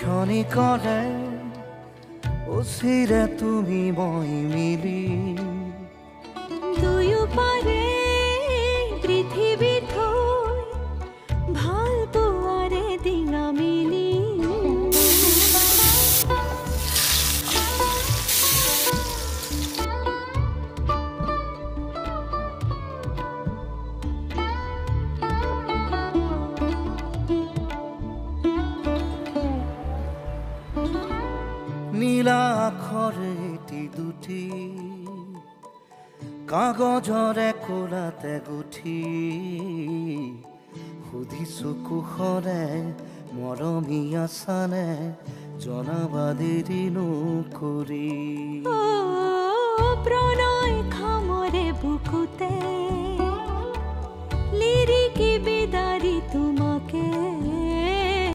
ক্ষণিকৰে উচিৰে তুমি মই মিলি দুয়ো পাৰে পৃথিৱী থৈ ভাল পোৱাৰে ডিঙা মিলি নীলা আখৰে এটি দুটি কাগজৰে কোলাতে গুঠি সুধিছো কুশলে মৰমী আছানে জনাবা দেৰি নকৰি প্ৰণয় খামৰে বুকুতে